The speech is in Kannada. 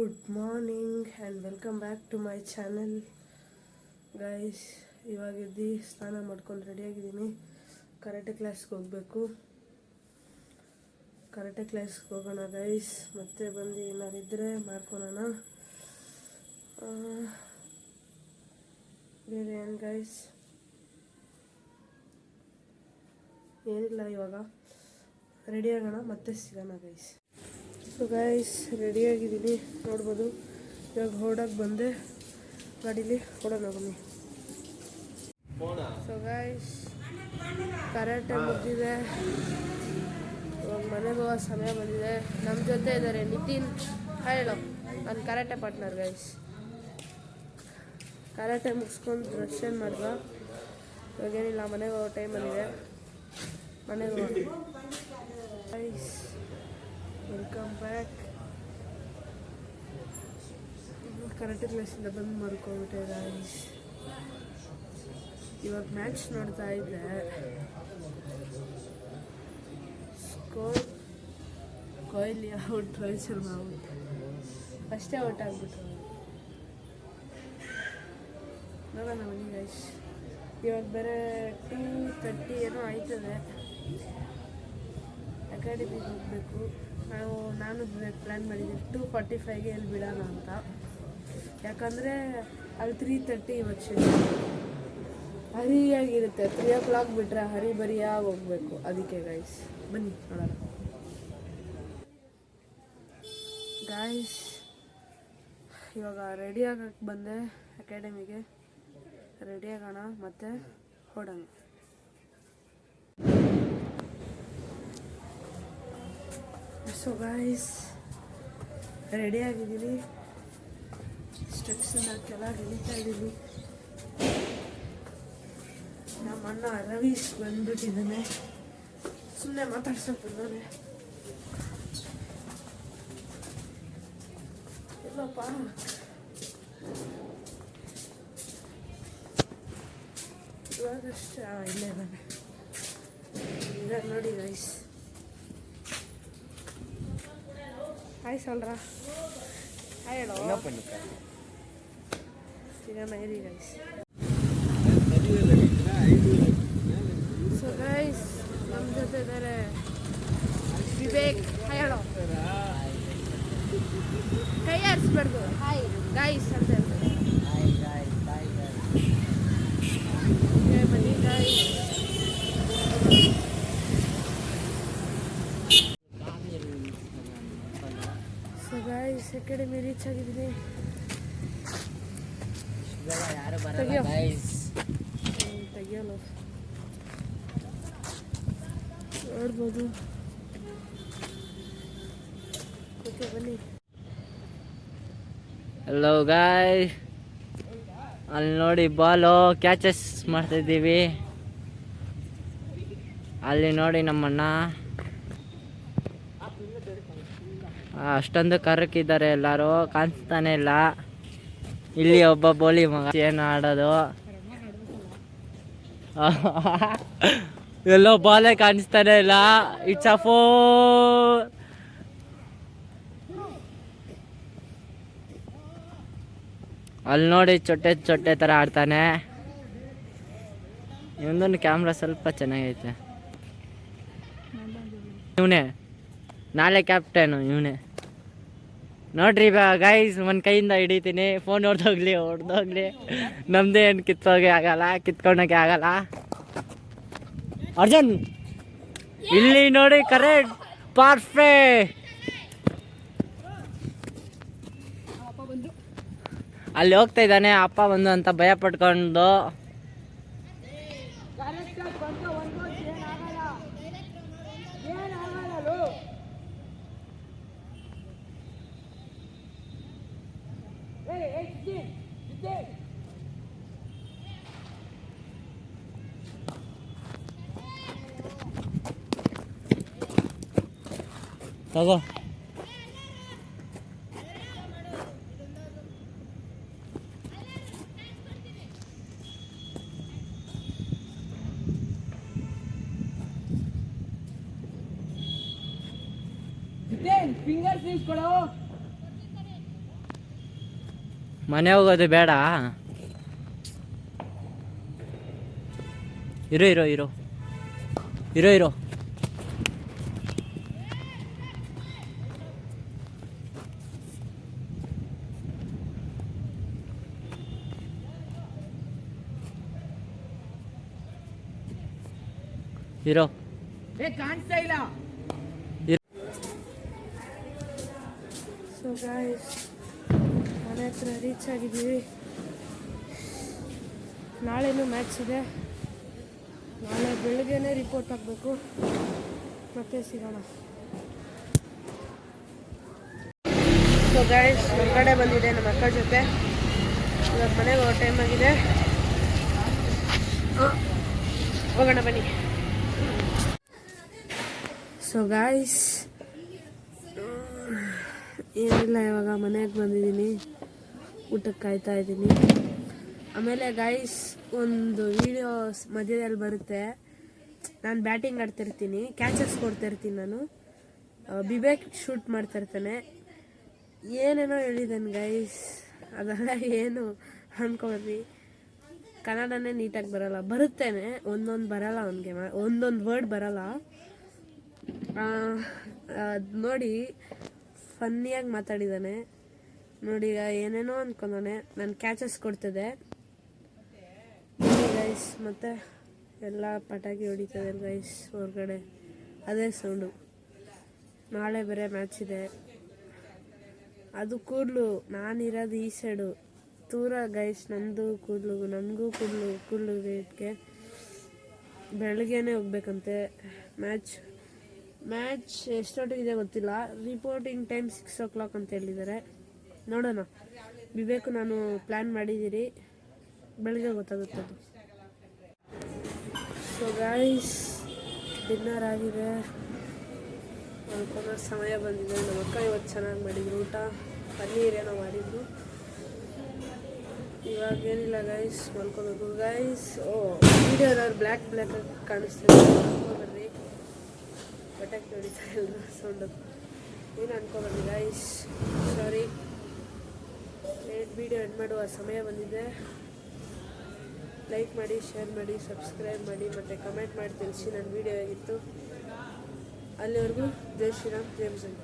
Good morning and welcome back to my channel guys. ಇವಾಗ ಎದ್ದು ಸ್ನಾನ ಮಾಡ್ಕೊಂಡು ರೆಡಿಯಾಗಿದ್ದೀನಿ. ಕರಾಟೆ ಕ್ಲಾಸ್ಗೆ ಹೋಗಬೇಕು. ಕರಾಟೆ ಕ್ಲಾಸ್ಗೆ ಹೋಗೋಣ ಗೈಸ್. ಮತ್ತೆ ಬಂದು ಏನಾರಿದ್ದರೆ ಮಾಡ್ಕೊಳೋಣ. ಬೇರೆ ಏನು ಗೈಸ್ ಏನಿಲ್ಲ, ಇವಾಗ ರೆಡಿ ಆಗೋಣ, ಮತ್ತೆ ಸಿಗೋಣ ಗೈಸ್. ಸೊ ಗೈಸ್ ರೆಡಿಯಾಗಿದ್ದೀನಿ, ನೋಡ್ಬೋದು. ಇವಾಗ ಹೊರಡಕ್ಕೆ ಬಂದೆ, ಗಾಡೀಲಿ ಹೊಡೋಣ ಬನ್ನಿ. ಸೊ ಗೈಸ್ ಕರಾಟೆ ಮುಗಿದಿದೆ, ಇವಾಗ ಮನೆಗೆ ಹೋಗೋ ಸಮಯ ಬಂದಿದೆ. ನಮ್ಮ ಜೊತೆ ಇದ್ದಾರೆ ನಿತಿನ್. ಹೇಳೋ, ನನ್ನ ಕರಾಟೆ ಪಾರ್ಟ್ನರ್ ಗೈಸ್. ಕರಾಟೆ ಮುಗಿಸ್ಕೊಂಡು ಡ್ರೆಸ್ ಚೇಂಜ್ ಮಾಡಿದ್ವ. ಇವಾಗೇನಿಲ್ಲ, ಮನೆಗೆ ಹೋಗೋ ಟೈಮ್ ಬಂದಿದೆ, ಮನೆಗೆ ಹೋಗೋಣ ಗೈಸ್. Welcome back. ಕರಾಟೆ ಕ್ಲಾಸಿಂದ ಬಂದು ಮಾಡ್ಕೊಂಬಿಟ್ಟೆ ಗೈಸ್. ಇವಾಗ ಮ್ಯಾಚ್ ನೋಡ್ತಾ ಇದ್ದೆ. Score Kohli out, Rohit Sharma out. ಅಷ್ಟೇ ಔಟ್ ಆಗ್ಬಿಟ್ರು. ನೋಡೋಣ ಬನ್ನಿ ಗೈಸ್. ಇವಾಗ ಬೇರೆ 2:30 ಏನೋ ಆಯ್ತದೆ. ಅಕಾಡೆಮಿಗೆ ಹೋಗಬೇಕು. ನಾನು ಪ್ಲ್ಯಾನ್ ಮಾಡಿದ್ದೀನಿ 2:45ಗೆ ಎಲ್ಲಿ ಬಿಡೋಣ ಅಂತ. ಯಾಕಂದರೆ ಅಲ್ಲಿ 3:30 ಇವತ್ತು ಹರಿಯಾಗಿರುತ್ತೆ. 3 o'clock ಬಿಟ್ಟರೆ ಹರಿಬರಿಯಾಗಿ ಹೋಗಬೇಕು. ಅದಕ್ಕೆ ಗೈಸ್ ಬನ್ನಿ ನೋಡೋಣ ಗೈಸ್. ಇವಾಗ ರೆಡಿ ಆಗಕ್ಕೆ ಬಂದೆ ಅಕಾಡೆಮಿಗೆ. ರೆಡಿ ಆಗೋಣ, ಮತ್ತೆ ಹೊಡೋಣ. ಸೊ ಗೈಸ್ ರೆಡಿ ಆಗಿದ್ದೀನಿ. ಸ್ಟೆಪ್ಸನ್ನ ಕೆಳಗೆ ಇಳಿತಾ ಇದ್ದೀನಿ. ನಮ್ಮ ಅಣ್ಣ ರವೀಶ್ ಬಂದ್ಬಿಟ್ಟಿದ್ದಾನೆ, ಸುಮ್ಮನೆ ಮಾತಾಡ್ಸೋಕೆ ಬಂದಾನೆ. ಎಲ್ಲಪ್ಪ ಇವಾಗಷ್ಟೇ ಇಲ್ಲೇ ಇದ್ದಾನೆ. ಇದಾಗ ನೋಡಿ ಗೈಸ್. ಹಾಯ್ சொல்றா. ಹಾಯ್ ಹೇಳೋ. என்ன பண்ணிக்க ಸಿಗೋಣ ಇರಿ ಗೈಸ್. ಸೊ ಗೈಸ್ ನಮ್ಮ ಜೊತೆ ಇದ್ದಾರೆ ವಿವೇಕ್. ಹಾಯ್ ಹೇಳೋ. ಕೈ ಆರಿಸ್ಬಾರ್ದು. ಹಾಯ್ ಗೈಸ್ ಅಂತ ಹೇಳ್ತಾರೆ. ಬನ್ನಿ guys. So guys academy reach ಆಗಿದ್ದೀನಿ. ತೆಗಿಯಲ್ಲ, ನೋಡ್ಬೋದು. ಓಕೆ ಬನ್ನಿ. ಹಲೋ ಗಾಯ್, ಅಲ್ಲಿ ನೋಡಿ ಬಾಲು ಕ್ಯಾಚಸ್ ಮಾಡ್ತಾಯಿದ್ದೀವಿ. ಅಲ್ಲಿ ನೋಡಿ ನಮ್ಮಣ್ಣ ಅಷ್ಟೊಂದು ಕರಕಿದ್ದಾರೆ, ಎಲ್ಲರೂ ಕಾಣಿಸ್ತಾನೆ ಇಲ್ಲ. ಇಲ್ಲಿ ಒಬ್ಬ ಬೋಲಿ ಮಗ ಏನು ಆಡೋದು, ಎಲ್ಲೋ ಬಾಲೇ ಕಾಣಿಸ್ತಾನೆ ಇಲ್ಲ. It's a 4. ಅಲ್ಲಿ ನೋಡಿ ಚೊಟ್ಟೆ ಚೊಟ್ಟೆ ಥರ ಆಡ್ತಾನೆ. ಇವನೊಂದು ಕ್ಯಾಮ್ರಾ ಸ್ವಲ್ಪ ಚೆನ್ನಾಗೈತೆ. ಇವನೇ ನಾಳೆ ಕ್ಯಾಪ್ಟನು, ಇವನೇ ನೋಡ್ರಿ. ಗೈಸ್ ಒಂದು ಕೈಯಿಂದ ಹಿಡಿತೀನಿ, ಫೋನ್ ಹೊಡೆದೋಗ್ಲಿ. ನಮ್ಮದೇ ಏನು ಕಿತ್ಕೊಳಕ್ಕೆ ಆಗಲ್ಲ. ಅರ್ಜುನ್ ಇಲ್ಲಿ ನೋಡಿ, ಕರೆಕ್ಟ್ ಪರ್ಫೆಕ್ಟ್. ಅಲ್ಲಿ ಹೋಗ್ತಾ ಇದ್ದಾನೆ ಅಪ್ಪ ಬಂದು ಅಂತ ಭಯ ಪಟ್ಕೊಂಡು. ತಗೋ ಫಿಂಗರ್ ಸ್ಲಿಪ್ಸ್ ಕೊಡೋ. ಮನೆ ಹೋಗೋದು ಬೇಡ. ಇರೋ ಇರೋ ಇರೋ ಇರೋ ಇರೋ ಇರೋ. ಕಾಣಿಸ್ತಾ ಇಲ್ಲ. ಸೊ ಗಾಯ್ಸ್ ಮನೆ ಹತ್ರ ರೀಚ್ ಆಗಿದ್ದೀವಿ. ನಾಳೆನೂ ಮ್ಯಾಚ್ ಇದೆ. ನಾಳೆ ಬೆಳಗ್ಗೆನೇ ರಿಪೋರ್ಟ್ ಆಗಬೇಕು. ಮತ್ತೆ ಸಿಗೋಣ. ಸೊ ಗಾಯ್ಸ್ ಹೊರಗಡೆ ಬಂದಿದೆ ನಮ್ಮ ಅಕ್ಕ ಜೊತೆ. ಇವಾಗ ಮನೆಗೆ ಹೋಗೋ ಟೈಮ್ ಆಗಿದೆ. ಹೋಗೋಣ ಬನ್ನಿ. ಸೊ ಗಾಯ್ಸ್ ಏನಿಲ್ಲ, ಇವಾಗ ಮನೆಗೆ ಬಂದಿದ್ದೀನಿ. ಊಟಕ್ಕೆ ಕಾಯ್ತಾ ಇದ್ದೀನಿ. ಆಮೇಲೆ ಗಾಯ್ಸ್ ಒಂದು ವಿಡಿಯೋ ಮಧ್ಯದಲ್ಲಿ ಬರುತ್ತೆ. ನಾನು ಬ್ಯಾಟಿಂಗ್ ಆಡ್ತಿರ್ತೀನಿ, ಕ್ಯಾಚಸ್ ಕೊಡ್ತಾಯಿರ್ತೀನಿ. ನಾನು ಬಿಬೇಕ್ ಶೂಟ್ ಮಾಡ್ತಾಯಿರ್ತಾನೆ. ಏನೇನೋ ಹೇಳಿದ್ದಾನೆ ಗೈಸ್, ಅದೆಲ್ಲ ಏನು ಅಂದ್ಕೊಳ್ರಿ. ಕನ್ನಡನೇ ನೀಟಾಗಿ ಬರೋಲ್ಲ. ಬರುತ್ತೇನೆ, ಒಂದೊಂದು ಬರೋಲ್ಲ ಅವನಿಗೆ, ಒಂದೊಂದು ವರ್ಡ್ ಬರೋಲ್ಲ. ನೋಡಿ ಫನ್ನಿಯಾಗಿ ಮಾತಾಡಿದ್ದಾನೆ ನೋಡಿ. ಏನೇನೋ ಅಂದ್ಕೊಂಡಾನೆ. ನಾನು ಕ್ಯಾಚಸ್ ಕೊಡ್ತಿದ್ದೆ ಗೈಸ್. ಮತ್ತು ಎಲ್ಲ ಪಟಾಕಿ ಹೊಡಿತದೆ ಗೈಸ್ ಹೊರಗಡೆ, ಅದೇ ಸೌಂಡು. ನಾಳೆ ಬೇರೆ ಮ್ಯಾಚ್ ಇದೆ. ಅದು ಕೂದಲು, ನಾನಿರೋದು ಈ ಸೈಡು ದೂರ ಗೈಸ್. ನಂದು ಕೂದಲು, ನನಗೂ ಕೂದಲು ರೇಟ್ಗೆ ಬೆಳಗ್ಗೆನೇ ಹೋಗ್ಬೇಕಂತೆ. ಮ್ಯಾಚ್ ಎಷ್ಟೊತ್ತಿಗಿದೆ ಗೊತ್ತಿಲ್ಲ. ರಿಪೋರ್ಟಿಂಗ್ ಟೈಮ್ 6 o'clock ಅಂತ ಹೇಳಿದ್ದಾರೆ. ನೋಡೋಣ. ಬಿಬೇಕು ನಾನು ಪ್ಲ್ಯಾನ್ ಮಾಡಿದ್ದೀರಿ, ಬೆಳಗ್ಗೆ ಗೊತ್ತಾಗುತ್ತದು. ಸೊ ಗಾಯ್ಸ್ ಡಿನ್ನರ್ ಆಗಿದೆ, ಮಲ್ಕೊಳ್ಳೋ ಸಮಯ ಬಂದಿದೆ. ನಮ್ಮ ಅಕ್ಕ ಇವತ್ತು ಚೆನ್ನಾಗಿ ಮಾಡಿದ್ರು ಊಟ. ಪನ್ನೀರೇನೋ ಮಾಡಿದ್ರು. ಇವಾಗ ಏನಿಲ್ಲ ಗೈಸ್, ಮಲ್ಕೋಬೇಕು ಗೈಸ್. ವಿಡಿಯೋದವ್ರು ಬ್ಲ್ಯಾಕ್ ಕಾಣಿಸ್ತಿದೆ. ಬರ್ರಿ, ಪಟಾಕಿ ಹೊಡಿತಾ ಇಲ್ಲ ಸೌಂಡು. ಏನು ಅನ್ಕೋಬಾರ್ದು ಗೈಸ್, ಸಾರಿ. ವಿಡಿಯೋ ಎಂಡ್ ಮಾಡುವ ಸಮಯ ಬಂದಿದೆ. ಲೈಕ್ ಮಾಡಿ, ಶೇರ್ ಮಾಡಿ, ಸಬ್ಸ್ಕ್ರೈಬ್ ಮಾಡಿ, ಮತ್ತು ಕಮೆಂಟ್ ಮಾಡಿ ತಿಳಿಸಿ ನನ್ನ ವಿಡಿಯೋ ಹೇಗಿತ್ತು. ಅಲ್ಲಿವರೆಗೂ ಜೈ ಶ್ರೀರಾಮ್, ಜೈ ಭಜನ್.